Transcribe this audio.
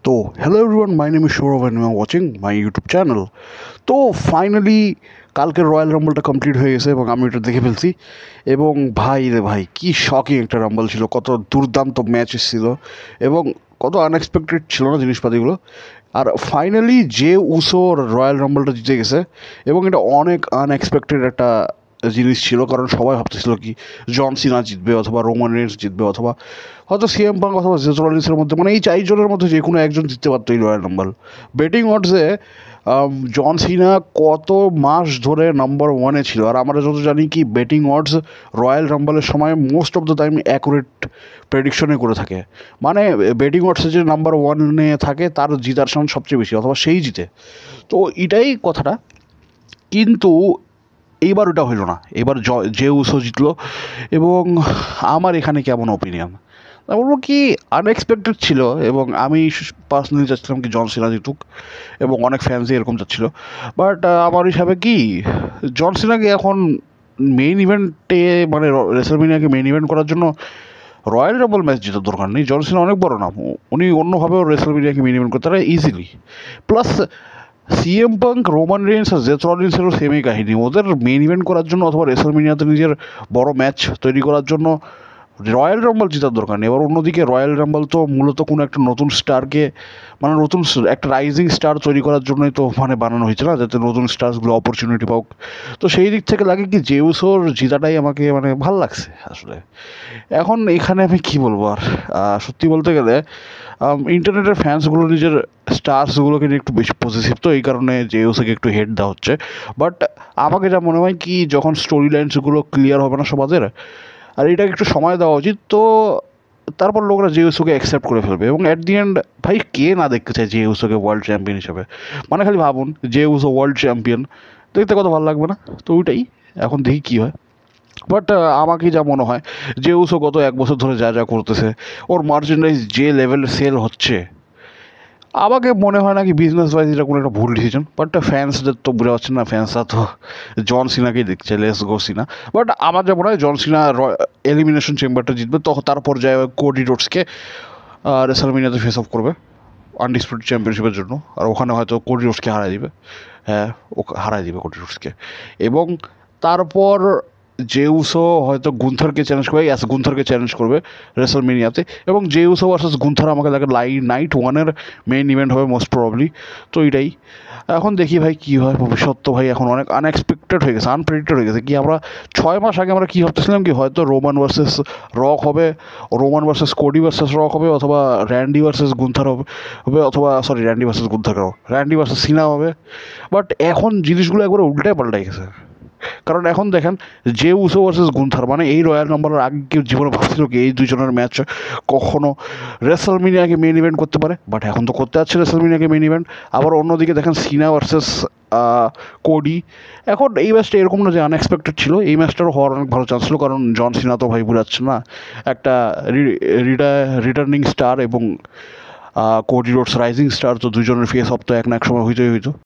তো hello everyone, my name is Sourav and you are watching my YouTube channel. তো finally কালকের royal রাম্বলটা complete হয়ে গেছে এবং আমি এটা দেখে ফেলছি। এবং ভাই রে ভাই, কি শকিং একটা রাম্বল ছিল, কত দুর্দান্ত ম্যাচ ছিল এবং কত আনএক্সপেক্টেড ছিল না জিনিসপাতিগুলো। আর ফাইনালি যে উসো রয়্যাল রাম্বলটা জিতে গেছে এবং এটা অনেক আনএক্সপেক্টেড একটা জিনিস ছিল, কারণ সবাই ভাবতেছিল কি জন সিনা জিতবে অথবা রোমান রেন্স জিতবে অথবা হয়তো সিএম পাঙ্ক অথবা জেস রলিন্সের মধ্যে, মানে এই চারজনের মধ্যে যে কোনো একজন জিততে পারতো এই রয়্যাল রাম্বল। বেটিং অডসে জন সিনা কত মাস ধরে নাম্বার ওয়ানে ছিল, আর আমরা যত জানি কি বেটিং অডস রয়্যাল রাম্বলের সময় most of the time accurate প্রেডিকশনে করে থাকে। মানে বেটিং অডসে যে নাম্বার ওয়ানে থাকে তার জিতার চান্স সবচেয়ে বেশি অথবা সেই জিতে। তো এটাই কথাটা, কিন্তু এইবার ওটা হইল না। এবার যে উসো জিতলো এবং আমার এখানে কেমন ওপিনিয়ন আমি বলবো কি আনএক্সপেক্টেড ছিল, এবং আমি পার্সোনালি চাচ্ছিলাম কি জন সিনা জিতুক এবং অনেক ফ্যান্সই এরকম চাচ্ছিল। বাট আমার হিসাবে কি জন সিনাকে এখন মেইন ইভেন্টে, মানে রেসলমেনিয়াকে মেইন ইভেন্ট করার জন্য রয়্যাল রাম্বল ম্যাচ জেতার দরকার নেই। জন সিনা অনেক বড় নাম, উনি অন্যভাবেও রেসলমেনিয়াকে মেইন ইভেন্ট করতে পারে easily. Plus CM Punk, Roman Reigns আর জেস রলিন্সেরও সেমই কাহিনী, ওদের মেইন ইভেন্ট করার জন্য অথবা রেসলমেনিয়াতে নিজের বড় ম্যাচ তৈরি করার জন্য রয়্যাল রাম্বল জেতার দরকার নেই। এবার অন্যদিকে রয়্যাল রাম্বল তো মূলত কোনো একটা নতুন স্টারকে, মানে নতুন একটা রাইজিং স্টার তৈরি করার জন্যই তো মানে বানানো হয়েছে না, যাতে নতুন স্টারসগুলো অপরচুনিটি পাওক। তো সেই দিক থেকে লাগে কি জেউসোর জিতাটাই আমাকে মানে ভাল লাগছে আসলে। এখন এখানে আমি কি বলবো আর, সত্যি বলতে গেলে ইন্টারনেটের ফ্যান্সগুলো নিজের স্টার্সগুলোকে নিয়ে একটু বেশি পজিটিভ, তো এই কারণে জেউসকে একটু হেড দেওয়া হচ্ছে। বাট আমাকে যা মনে হয় কি যখন স্টোরি লাইন্সগুলো ক্লিয়ার হবে না সমাজের, আর এটাকে একটু সময় দেওয়া উচিত, তো তারপর লোকরা জেউসোকে অ্যাকসেপ্ট করে ফেলবে। এবং অ্যাট দি এন্ড ভাই কে না দেখতে চায় জেউসোকে ওয়ার্ল্ড চ্যাম্পিয়ন হিসেবে? মানে খালি ভাবুন, জেউসো ওয়ার্ল্ড চ্যাম্পিয়ন, দেখতে কত ভালো লাগবে না? তো ওইটাই, এখন দেখি কী হয়। বাট আমাকে যা মনে হয় যে উসো গত এক বছর ধরে যা যা করতেছে, ওর মার্চেন্ডাইজ যে লেভেলে সেল হচ্ছে, আমাকে মনে হয় না কি বিজনেস ওয়াইজ এটা কোনো একটা ভুল ডিসিশন। বাট ফ্যান্সদের তো বুঝে পাচ্ছেন না, ফ্যান্সরা তো জন সিনাকেই দেখছে, লেস গো সিনা। বাট আমার যা মনে হয় জন সিনা এলিমিনেশন চেম্বারটা জিতবে, তখন তারপর যায় কোডি রোডসকে রেসলমেনিয়াতে ফেস অফ করবে আনডিসপুটেড চ্যাম্পিয়নশিপের জন্য, আর ওখানে হয়তো কোডি রোডসকে হারাই দিবে। হ্যাঁ, ও হারাই দিবে কোডি রোডসকে। এবং তারপর জেউসো হয়তো গুন্থারকে চ্যালেঞ্জ করবে, গুন্থারকে চ্যালেঞ্জ করবে রেসলমেনিয়াতে, এবং জেউসো ভার্সেস গুন্থার আমাকে লাগে নাইট ওয়ানের মেইন ইভেন্ট হবে মোস্ট প্রবাবলি। তো এটাই, এখন দেখি ভাই কী হয়। ভবিষ্যৎ তো ভাই এখন অনেক আনএক্সপেক্টেড হয়ে গেছে, আনপ্রেডিক্টেড হয়ে গেছে। কি আমরা 6 মাস আগে আমরা কী ভাবতেছিলাম কি হয়তো রোমান ভার্সেস রক হবে, Roman versus Cody versus Rock হবে, অথবা র্যান্ডি ভার্সেস গুন্থার হবে অথবা sorry Randy versus Gunther, Randy versus Cena হবে। বাট এখন জিনিসগুলো একবারে উল্টায় পাল্টাই গেছে। কারণ এখন দেখেন যে উসো ভার্সেস গুন্থার, মানে এই রয়্যাল নাম্বারের আগে কেউ জীবনে ভাবছিল কি এই দুজনের ম্যাচ কখনো রেসলমেনিয়াকে মেইন ইভেন্ট করতে পারে? বাট এখন তো করতে যাচ্ছে রেসলমেনিয়াকে মেইন ইভেন্ট। আবার অন্যদিকে দেখেন সিনা ভার্সেস কোডি, এখন এই ম্যাচটা এরকম না যে আনএক্সপেক্টেড ছিল, এই ম্যাচটারও হওয়ার অনেক ভালো চান্স ছিল, কারণ জন সিনা তো ভাই বোঝাচ্ছে না একটা রিটার্নিং স্টার, এবং কোডি রোডস রাইজিং স্টার, তো দুজনের ফেস অফ তো এক না এক সময় হইতে হইতো।